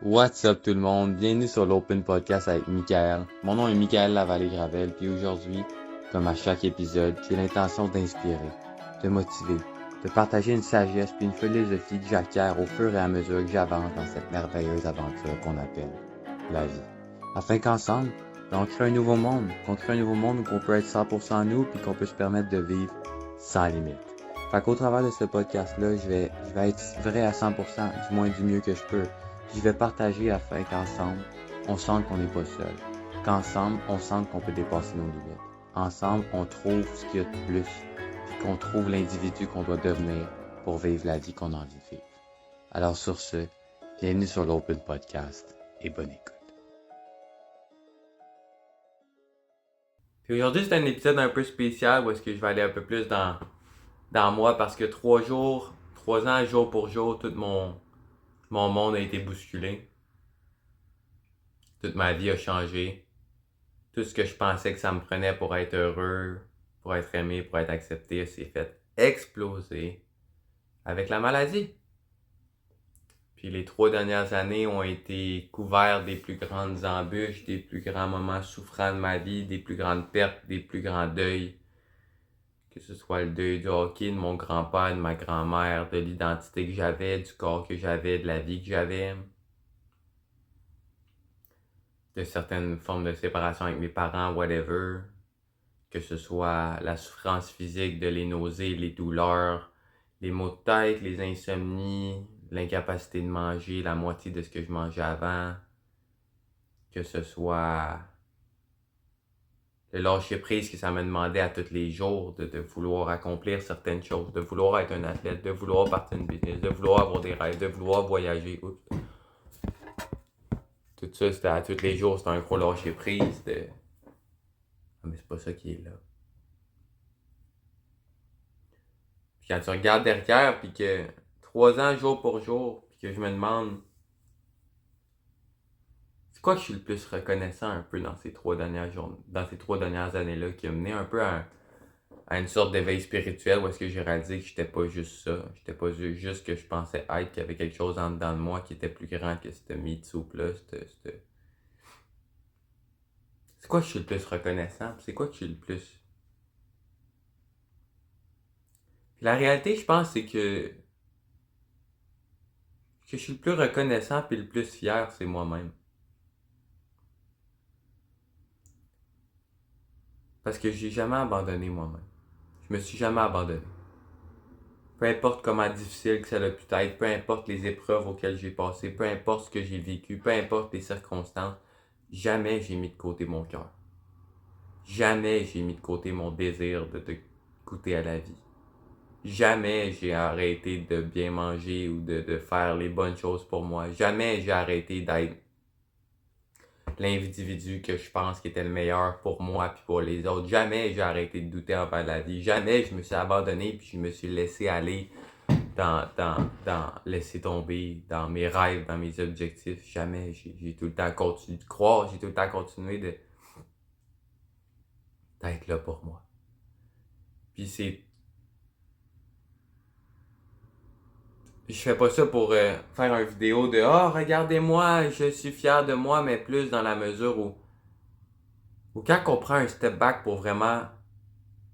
What's up tout le monde? Bienvenue sur l'Open Podcast avec Michael. Mon nom est Michael Lavallée-Gravel, puis aujourd'hui, comme à chaque épisode, j'ai l'intention d'inspirer, de motiver, de partager une sagesse puis une philosophie que j'acquiers au fur et à mesure que j'avance dans cette merveilleuse aventure qu'on appelle la vie. Afin qu'ensemble, on crée un nouveau monde, où on peut être 100% nous puis qu'on peut se permettre de vivre sans limite. Fait qu'au travers de ce podcast-là, je vais être vrai à 100%, du moins du mieux que je peux. Je vais partager afin qu'ensemble, on sente qu'on n'est pas seul. Qu'ensemble, on sente qu'on peut dépasser nos limites. Ensemble, on trouve ce qu'il y a de plus, puis qu'on trouve l'individu qu'on doit devenir pour vivre la vie qu'on a envie de vivre. Alors sur ce, bienvenue sur l'Open Podcast et bonne écoute. Puis aujourd'hui, c'est un épisode un peu spécial où est-ce que je vais aller un peu plus dans moi parce que 3 ans, jour pour jour, tout mon monde a été bousculé. Toute ma vie a changé. Tout ce que je pensais que ça me prenait pour être heureux, pour être aimé, pour être accepté, s'est fait exploser avec la maladie. Puis les 3 dernières années ont été couvertes des plus grandes embûches, des plus grands moments souffrants de ma vie, des plus grandes pertes, des plus grands deuils. Que ce soit le deuil du hockey, de mon grand-père, de ma grand-mère, de l'identité que j'avais, du corps que j'avais, de la vie que j'avais, de certaines formes de séparation avec mes parents, whatever. Que ce soit la souffrance physique, de les nausées, les douleurs, les maux de tête, les insomnies, l'incapacité de manger la moitié de ce que je mangeais avant. Que ce soit le lâcher prise que ça me demandait à tous les jours de vouloir accomplir certaines choses, de vouloir être un athlète, de vouloir partir une business, de vouloir avoir des rêves, de vouloir voyager. Oups. Tout ça, c'était à tous les jours, c'était un gros lâcher prise de ah, mais c'est pas ça qui est là. Puis quand tu regardes derrière, puis que 3 ans jour pour jour, puis que je me demande c'est quoi que je suis le plus reconnaissant un peu dans ces 3 dernières années-là, qui a mené un peu à une sorte d'éveil spirituel où est-ce que j'ai réalisé que j'étais pas juste ça. J'étais pas juste ce que je pensais être, qu'il y avait quelque chose en dedans de moi qui était plus grand que cette me-too-là. C'est quoi que je suis le plus reconnaissant? C'est quoi que je suis le plus... Puis la réalité, je pense, c'est que je suis le plus reconnaissant puis le plus fier, c'est moi-même. Parce que j'ai jamais abandonné moi-même. Je me suis jamais abandonné. Peu importe comment difficile que ça a pu être, peu importe les épreuves auxquelles j'ai passé, peu importe ce que j'ai vécu, peu importe les circonstances, jamais j'ai mis de côté mon cœur. Jamais j'ai mis de côté mon désir de goûter à la vie. Jamais j'ai arrêté de bien manger ou de faire les bonnes choses pour moi. Jamais j'ai arrêté d'être l'individu que je pense qui était le meilleur pour moi puis pour les autres. Jamais j'ai arrêté de douter envers la vie. Jamais je me suis abandonné puis je me suis laissé aller dans laisser tomber, dans mes rêves, dans mes objectifs. Jamais. J'ai tout le temps continué de croire, j'ai tout le temps continué d'être là pour moi. Puis je fais pas ça pour faire une vidéo de « Oh, regardez-moi, je suis fier de moi », mais plus dans la mesure où quand on prend un step back pour vraiment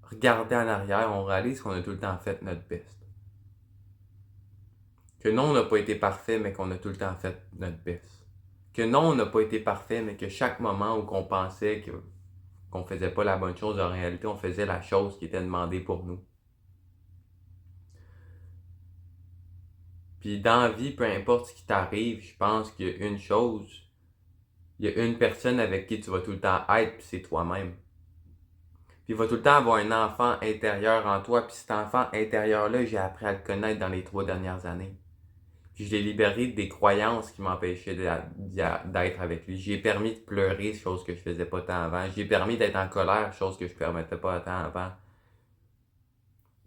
regarder en arrière, on réalise qu'on a tout le temps fait notre best. Que non, on n'a pas été parfait, mais qu'on a tout le temps fait notre best. Que non, on n'a pas été parfait, mais que chaque moment où on pensait qu'on faisait pas la bonne chose, en réalité, on faisait la chose qui était demandée pour nous. Puis dans la vie, peu importe ce qui t'arrive, je pense qu'il y a une chose, il y a une personne avec qui tu vas tout le temps être, puis c'est toi-même. Puis il va tout le temps avoir un enfant intérieur en toi, puis cet enfant intérieur-là, j'ai appris à le connaître dans les 3 dernières années. Puis je l'ai libéré des croyances qui m'empêchaient d'être avec lui. J'ai permis de pleurer, chose que je faisais pas tant avant. J'ai permis d'être en colère, chose que je permettais pas tant avant.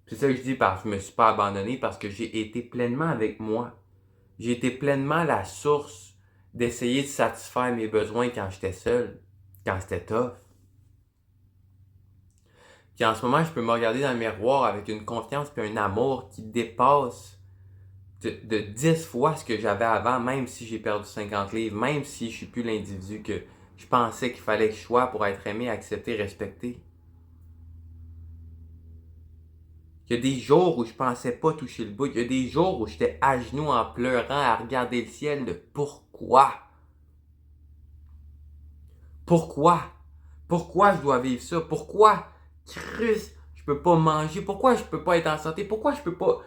C'est ça que je dis parce que je me suis pas abandonné, parce que j'ai été pleinement avec moi. J'ai été pleinement la source d'essayer de satisfaire mes besoins quand j'étais seul, quand c'était tough. Puis en ce moment, je peux me regarder dans le miroir avec une confiance et un amour qui dépasse de 10 fois ce que j'avais avant, même si j'ai perdu 50 livres, même si je suis plus l'individu que je pensais qu'il fallait que je sois pour être aimé, accepté, respecté. Il y a des jours où je pensais pas toucher le bout. Il y a des jours où j'étais à genoux en pleurant, à regarder le ciel de pourquoi? Pourquoi? Pourquoi je dois vivre ça? Pourquoi? Christ, je peux pas manger? Pourquoi je peux pas être en santé? Pourquoi je peux pas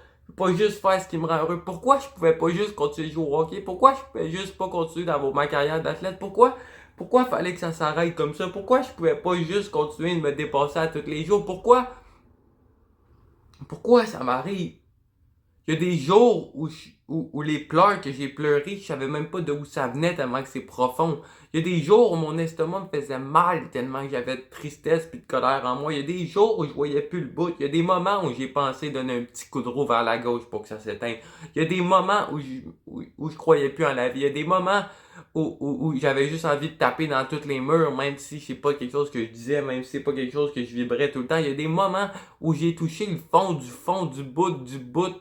juste faire ce qui me rend heureux? Pourquoi je pouvais pas juste continuer de jouer au hockey? Pourquoi je pouvais juste pas continuer d'avoir ma carrière d'athlète? Pourquoi fallait que ça s'arrête comme ça? Pourquoi je pouvais pas juste continuer de me dépasser à tous les jours? Pourquoi ça m'arrive? Il y a des jours où les pleurs que j'ai pleurés, je savais même pas d'où ça venait tellement que c'est profond. Il y a des jours où mon estomac me faisait mal tellement que j'avais de tristesse puis de colère en moi. Il y a des jours où je voyais plus le bout. Il y a des moments où j'ai pensé donner un petit coup de roue vers la gauche pour que ça s'éteigne. Il y a des moments où je croyais plus en la vie. Il y a des moments où j'avais juste envie de taper dans tous les murs, même si c'est pas quelque chose que je disais, même si c'est pas quelque chose que je vibrais tout le temps. Il y a des moments où j'ai touché le fond du bout.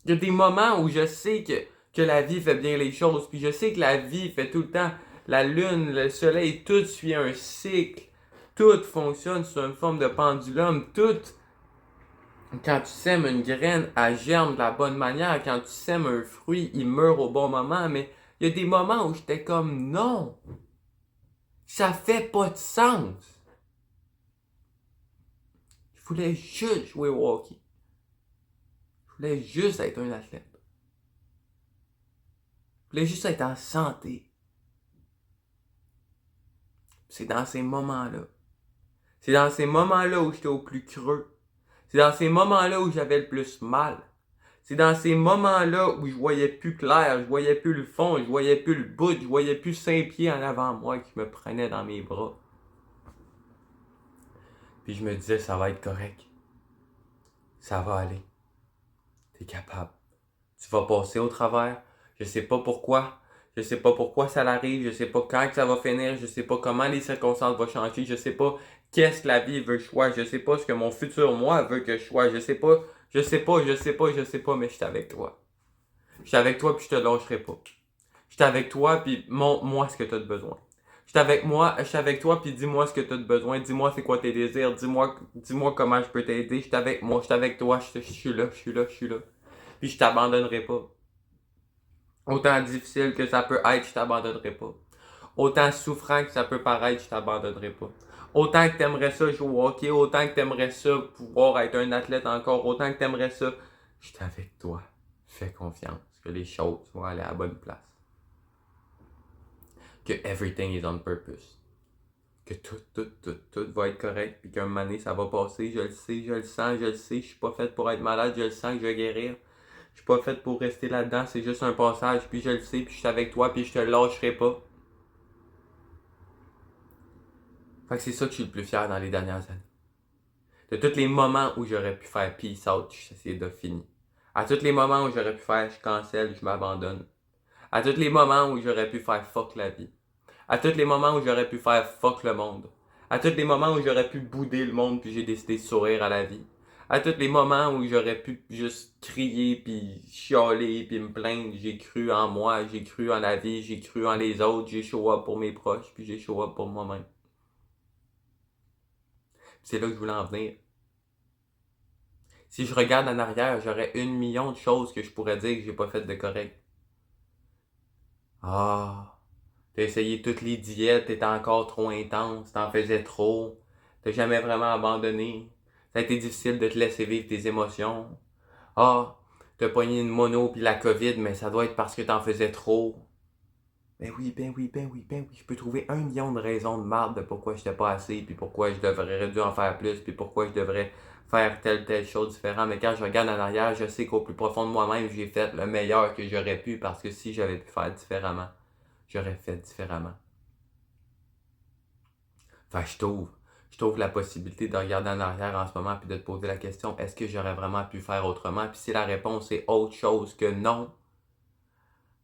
Il y a des moments où je sais que la vie fait bien les choses, puis je sais que la vie fait tout le temps, la lune, le soleil, tout suit un cycle, tout fonctionne sur une forme de pendulum, tout, quand tu sèmes une graine, elle germe de la bonne manière, quand tu sèmes un fruit, il meurt au bon moment, mais il y a des moments où j'étais comme non, ça fait pas de sens. Je voulais juste jouer au hockey. Je voulais juste être un athlète. Je voulais juste être en santé. C'est dans ces moments-là. C'est dans ces moments-là où j'étais au plus creux. C'est dans ces moments-là où j'avais le plus mal. C'est dans ces moments-là où je voyais plus clair, je voyais plus le fond, je voyais plus le bout, je voyais plus 5 pieds en avant de moi qui me prenaient dans mes bras. Puis je me disais, ça va être correct. Ça va aller. T'es capable. Tu vas passer au travers. Je sais pas pourquoi. Je sais pas pourquoi ça l'arrive. Je sais pas quand que ça va finir. Je sais pas comment les circonstances vont changer. Je sais pas qu'est-ce que la vie veut que je sois. Je sais pas ce que mon futur moi veut que je sois. Je sais pas, mais je suis avec toi. Je suis avec toi puis je te lâcherai pas. Je suis avec toi puis montre-moi ce que tu as de besoin. Je suis avec toi puis dis-moi ce que tu as de besoin. Dis-moi c'est quoi tes désirs. Dis-moi comment je peux t'aider. Je suis avec moi, je suis avec toi. Je suis là. Puis je t'abandonnerai pas. Autant difficile que ça peut être, je t'abandonnerai pas. Autant souffrant que ça peut paraître, je t'abandonnerai pas. Autant que t'aimerais ça jouer au hockey, autant que t'aimerais ça pouvoir être un athlète encore, autant que t'aimerais ça, je suis avec toi. Fais confiance que les choses vont aller à la bonne place. Que everything is on purpose. Que tout va être correct, puis qu'un moment donné, ça va passer, je le sais, je le sens, je le sais, je suis pas fait pour être malade, je le sens que je vais guérir. Je suis pas fait pour rester là-dedans, c'est juste un passage, puis je le sais, puis je suis avec toi, puis je te lâcherai pas. Fait que c'est ça que je suis le plus fier dans les dernières années. De tous les moments où j'aurais pu faire peace out, c'est de fini. À tous les moments où j'aurais pu faire je cancelle, je m'abandonne. À tous les moments où j'aurais pu faire fuck la vie. À tous les moments où j'aurais pu faire fuck le monde. À tous les moments où j'aurais pu bouder le monde puis j'ai décidé de sourire à la vie. À tous les moments où j'aurais pu juste crier puis chialer puis me plaindre, j'ai cru en moi, j'ai cru en la vie, j'ai cru en les autres, j'ai show up pour mes proches puis j'ai show up pour moi-même. C'est là que je voulais en venir. Si je regarde en arrière, j'aurais 1 million de choses que je pourrais dire que j'ai pas fait de correct. Ah, t'as essayé toutes les diètes, t'étais encore trop intense, t'en faisais trop, t'as jamais vraiment abandonné, ça a été difficile de te laisser vivre tes émotions. Ah, t'as pogné une mono puis la COVID, mais ça doit être parce que t'en faisais trop. Ben oui, je peux trouver 1 million de raisons de marde de pourquoi j'étais pas assez, puis pourquoi je devrais dû en faire plus, puis pourquoi je devrais faire telle chose différente. Mais quand je regarde en arrière, je sais qu'au plus profond de moi-même, j'ai fait le meilleur que j'aurais pu, parce que si j'avais pu faire différemment, j'aurais fait différemment. Enfin, je trouve la possibilité de regarder en arrière en ce moment, puis de te poser la question, est-ce que j'aurais vraiment pu faire autrement? Puis si la réponse est autre chose que non,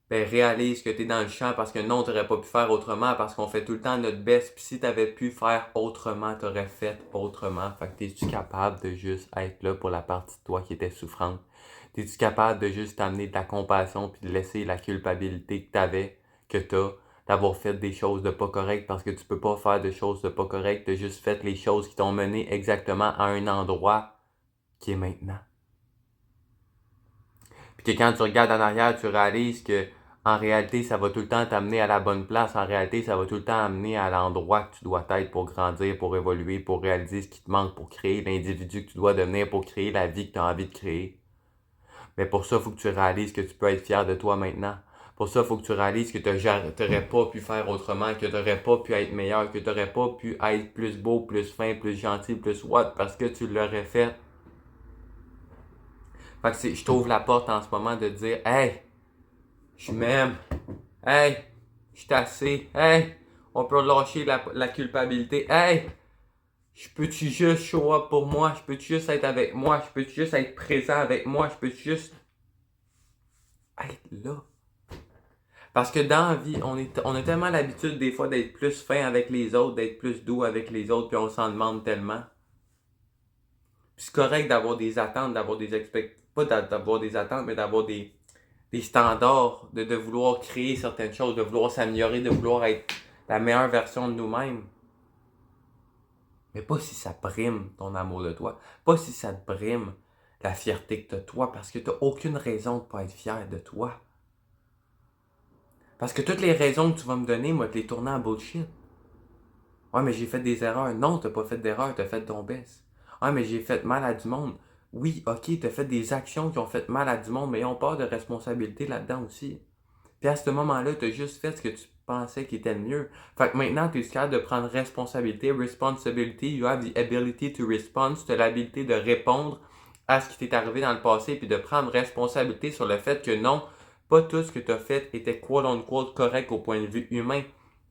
ben réalise que t'es dans le champ parce que non, t'aurais pas pu faire autrement parce qu'on fait tout le temps notre best. Puis si t'avais pu faire autrement, t'aurais fait autrement. Fait que t'es-tu capable de juste être là pour la partie de toi qui était souffrante? T'es-tu capable de juste t'amener de la compassion puis de laisser la culpabilité que t'as, d'avoir fait des choses de pas correctes parce que tu peux pas faire de choses de pas correctes, t'as juste fait les choses qui t'ont mené exactement à un endroit qui est maintenant. Puis que quand tu regardes en arrière, tu réalises que en réalité, ça va tout le temps t'amener à la bonne place. En réalité, ça va tout le temps amener à l'endroit que tu dois être pour grandir, pour évoluer, pour réaliser ce qui te manque, pour créer l'individu que tu dois devenir, pour créer la vie que tu as envie de créer. Mais pour ça, il faut que tu réalises que tu peux être fier de toi maintenant. Pour ça, il faut que tu réalises que tu n'aurais pas pu faire autrement, que tu n'aurais pas pu être meilleur, que tu n'aurais pas pu être plus beau, plus fin, plus gentil, plus what, parce que tu l'aurais fait. Fait que je t'ouvre la porte en ce moment de dire, hey, je m'aime. Hey, je suis assez. Hey, on peut lâcher la culpabilité. Hey, je peux-tu juste show up pour moi? Je peux-tu juste être avec moi? Je peux-tu juste être présent avec moi? Je peux-tu juste être là? Parce que dans la vie, on a tellement l'habitude des fois d'être plus fin avec les autres, d'être plus doux avec les autres, puis on s'en demande tellement. Puis c'est correct d'avoir des attentes, d'avoir des pas d'avoir des attentes, mais d'avoir des standards, de vouloir créer certaines choses, de vouloir s'améliorer, de vouloir être la meilleure version de nous-mêmes. Mais pas si ça brime ton amour de toi. Pas si ça te brime la fierté que tu as de toi, parce que tu n'as aucune raison de ne pas être fier de toi. Parce que toutes les raisons que tu vas me donner, moi, te les tourner en bullshit. Ouais, mais j'ai fait des erreurs. Non, t'as pas fait d'erreurs, t'as fait ton best. Ouais, mais j'ai fait mal à du monde. Oui, ok, t'as fait des actions qui ont fait mal à du monde, mais ils ont peur de responsabilité là-dedans aussi. Puis à ce moment-là, t'as juste fait ce que tu pensais qui était le mieux. Fait que maintenant, t'es capable de prendre responsabilité. Responsibility, you have the ability to respond. Tu as l'habilité de répondre à ce qui t'est arrivé dans le passé, puis de prendre responsabilité sur le fait que non, pas tout ce que t'as fait était quote-unquote correct au point de vue humain,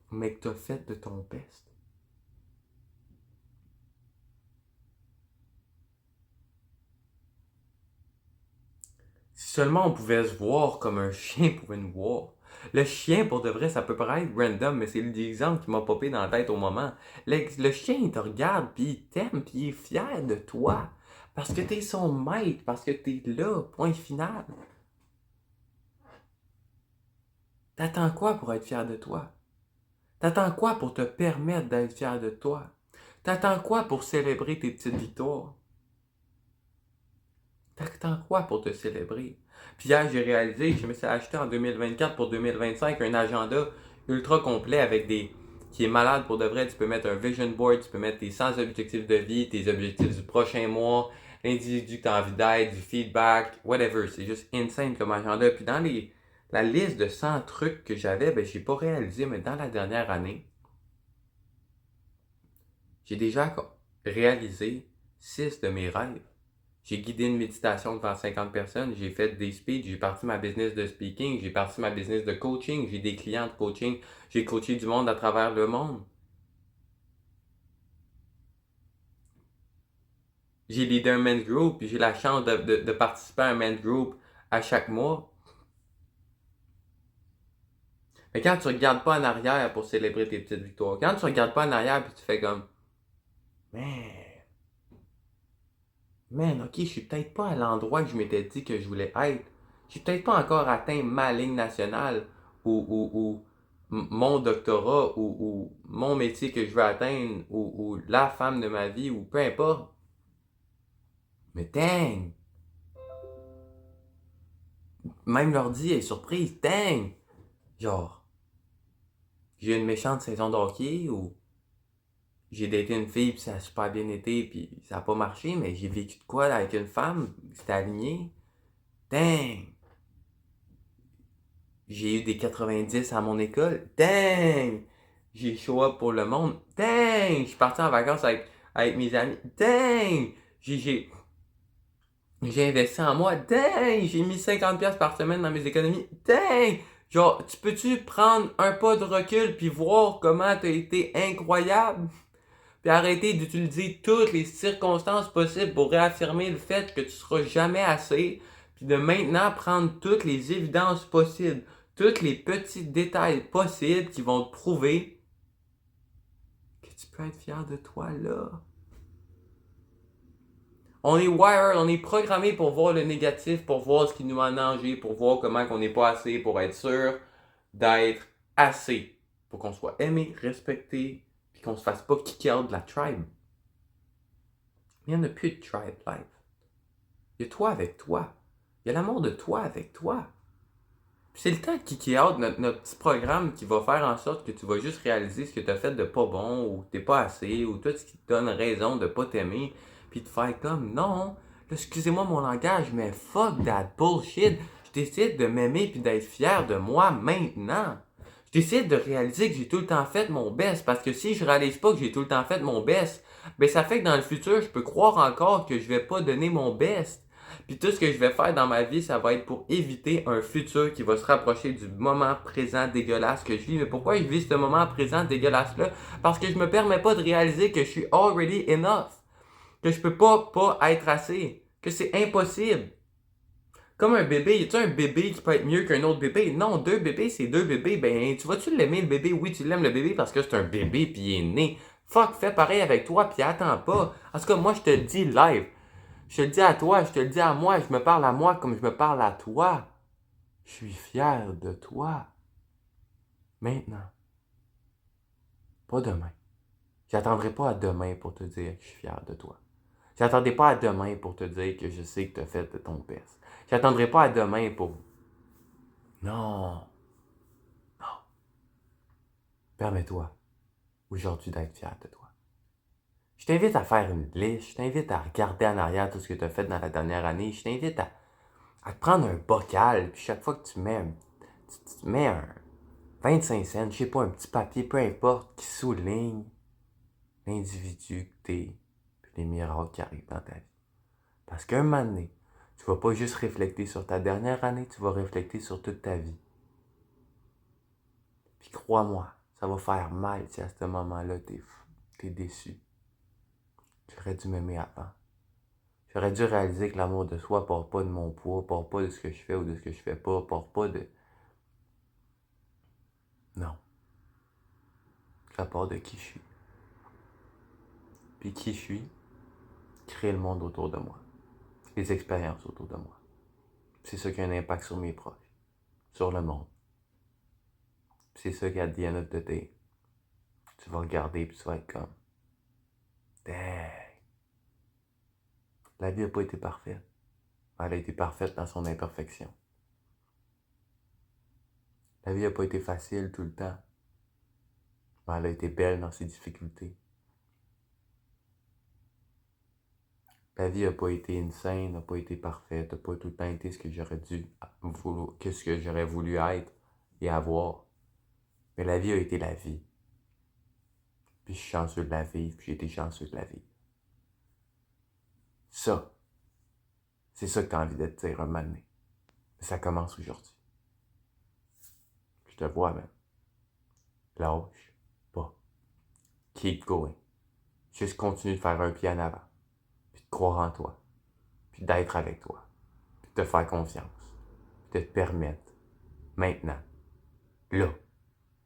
mais que t'as fait de ton best. Si seulement on pouvait se voir comme un chien pouvait nous voir. Le chien, pour de vrai, ça peut paraître random, mais c'est l'exemple qui m'a popé dans la tête au moment. Le chien, il te regarde, puis il t'aime, puis il est fier de toi. Parce que t'es son maître, parce que t'es là, point final. T'attends quoi pour être fier de toi? T'attends quoi pour te permettre d'être fier de toi? T'attends quoi pour célébrer tes petites victoires? T'attends quoi pour te célébrer? Puis hier, j'ai réalisé que je me suis acheté en 2024 pour 2025 un agenda ultra complet avec qui est malade pour de vrai. Tu peux mettre un vision board, tu peux mettre tes 100 objectifs de vie, tes objectifs du prochain mois, l'individu que tu as envie d'être, du feedback, whatever. C'est juste insane comme agenda. Puis dans la liste de 100 trucs que j'avais, ben j'ai pas réalisé, mais dans la dernière année, j'ai déjà réalisé 6 de mes rêves. J'ai guidé une méditation devant 50 personnes, j'ai fait des speeches, j'ai parti ma business de speaking, j'ai parti ma business de coaching, j'ai des clients de coaching, j'ai coaché du monde à travers le monde. J'ai leader un men's group, puis j'ai la chance de participer à un men's group à chaque mois. Mais quand tu regardes pas en arrière pour célébrer tes petites victoires, quand tu regardes pas en arrière puis tu fais comme Man, ok, je suis peut-être pas à l'endroit que je m'étais dit que je voulais être. J'ai peut-être pas encore atteint ma ligne nationale ou mon doctorat ou mon métier que je veux atteindre ou la femme de ma vie ou peu importe. Mais dang! Même l'ordi est surprise. Dang! Genre, j'ai eu une méchante saison de hockey ou j'ai daté une fille puis ça a super bien été puis ça a pas marché, mais j'ai vécu de quoi là, avec une femme, c'était aligné. Dang! J'ai eu des 90 à mon école. Dang! J'ai show up pour le monde. Dang! Je suis parti en vacances avec mes amis. Dang! J'ai investi en moi. Dang! J'ai mis 50$ par semaine dans mes économies. Dang! Genre, tu peux-tu prendre un pas de recul puis voir comment t'as été incroyable? Puis arrêter d'utiliser toutes les circonstances possibles pour réaffirmer le fait que tu seras jamais assez. Puis de maintenant prendre toutes les évidences possibles, tous les petits détails possibles qui vont te prouver que tu peux être fier de toi là. On est wired, on est programmé pour voir le négatif, pour voir ce qui nous met en danger, pour voir comment on n'est pas assez, pour être sûr d'être assez. Pour qu'on soit aimé, respecté, puis qu'on se fasse pas kick out de la tribe. Il n'y en a plus de tribe life. Il y a toi avec toi. Il y a l'amour de toi avec toi. Puis c'est le temps de kick out notre petit programme qui va faire en sorte que tu vas juste réaliser ce que tu as fait de pas bon, ou que t'es pas assez, ou tout ce qui te donne raison de pas t'aimer, puis de faire comme non, là, excusez-moi mon langage, mais fuck that bullshit. Je décide de m'aimer puis d'être fier de moi maintenant. Je décide de réaliser que j'ai tout le temps fait mon best, parce que si je réalise pas que j'ai tout le temps fait mon best, ben ça fait que dans le futur, je peux croire encore que je vais pas donner mon best. Puis tout ce que je vais faire dans ma vie, ça va être pour éviter un futur qui va se rapprocher du moment présent dégueulasse que je vis. Mais pourquoi je vis ce moment présent dégueulasse-là? Parce que je me permets pas de réaliser que je suis already enough. Que je peux pas être assez. Que c'est impossible. Comme un bébé, y a-tu un bébé qui peut être mieux qu'un autre bébé? Non, deux bébés, c'est deux bébés. Ben, tu vas-tu l'aimer le bébé? Oui, tu l'aimes le bébé parce que c'est un bébé puis il est né. Fuck, fais pareil avec toi puis attends pas. En tout cas, moi, je te le dis live. Je te le dis à toi, je te le dis à moi, je me parle à moi comme je me parle à toi. Je suis fier de toi. Maintenant. Pas demain. J'attendrai pas à demain pour te dire que je suis fier de toi. J'attendrai pas à demain pour te dire que je sais que tu as fait de ton best. J'attendrai pas à demain pour... Non. Non. Permets-toi aujourd'hui d'être fier de toi. Je t'invite à faire une liste, je t'invite à regarder en arrière tout ce que tu as fait dans la dernière année, je t'invite à te prendre un bocal, puis chaque fois que tu mets un 25 cents, je sais pas, un petit papier, peu importe, qui souligne l'individu que t'es, puis les miracles qui arrivent dans ta vie. Parce qu'un moment donné, tu vas pas juste réfléchir sur ta dernière année, tu vas réfléchir sur toute ta vie. Puis crois-moi, ça va faire mal si à ce moment-là, t'es déçu. J'aurais dû m'aimer avant. J'aurais dû réaliser que l'amour de soi part pas de mon poids, part pas de ce que je fais ou de ce que je fais pas, part pas de... Non. Ça part de qui je suis. Puis qui je suis crée le monde autour de moi. Les expériences autour de moi. C'est ça qui a un impact sur mes proches, sur le monde. C'est ça qui, at the end of the day, tu vas regarder et tu vas être comme... Dang. La vie n'a pas été parfaite. Elle a été parfaite dans son imperfection. La vie n'a pas été facile tout le temps. Mais elle a été belle dans ses difficultés. La vie n'a pas été insane, n'a pas été parfaite, n'a pas tout le temps été ce que j'aurais ce que j'aurais voulu être et avoir. Mais la vie a été la vie. Puis je suis chanceux de la vivre, puis j'ai été chanceux de la vivre. Ça, c'est ça que tu as envie de te dire un moment donné. Mais ça commence aujourd'hui. Je te vois, même. Lâche pas. Keep going. Juste continue de faire un pied en avant. Puis de croire en toi. Puis d'être avec toi. Puis de te faire confiance. Puis de te permettre, maintenant, là,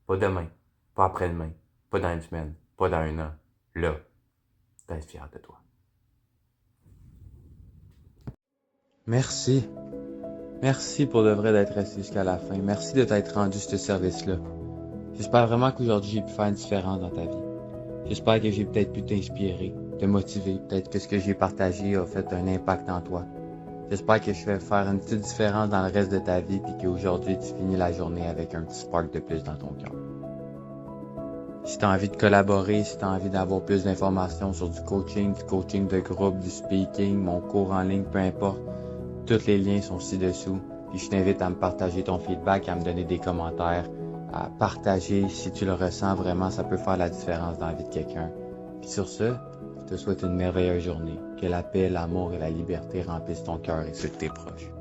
pas demain, pas après-demain, pas dans une semaine, pas dans un an, là, d'être fier de toi. Merci. Merci pour de vrai d'être resté jusqu'à la fin. Merci de t'être rendu ce service-là. J'espère vraiment qu'aujourd'hui j'ai pu faire une différence dans ta vie. J'espère que j'ai peut-être pu t'inspirer, te motiver. Peut-être que ce que j'ai partagé a fait un impact en toi. J'espère que je vais faire une petite différence dans le reste de ta vie puis qu'aujourd'hui tu finis la journée avec un petit spark de plus dans ton cœur. Si tu as envie de collaborer, si tu as envie d'avoir plus d'informations sur du coaching de groupe, du speaking, mon cours en ligne, peu importe, tous les liens sont ci-dessous. Puis je t'invite à me partager ton feedback, à me donner des commentaires, à partager si tu le ressens vraiment, ça peut faire la différence dans la vie de quelqu'un. Puis sur ce, je te souhaite une merveilleuse journée. Que la paix, l'amour et la liberté remplissent ton cœur et ceux de tes proches.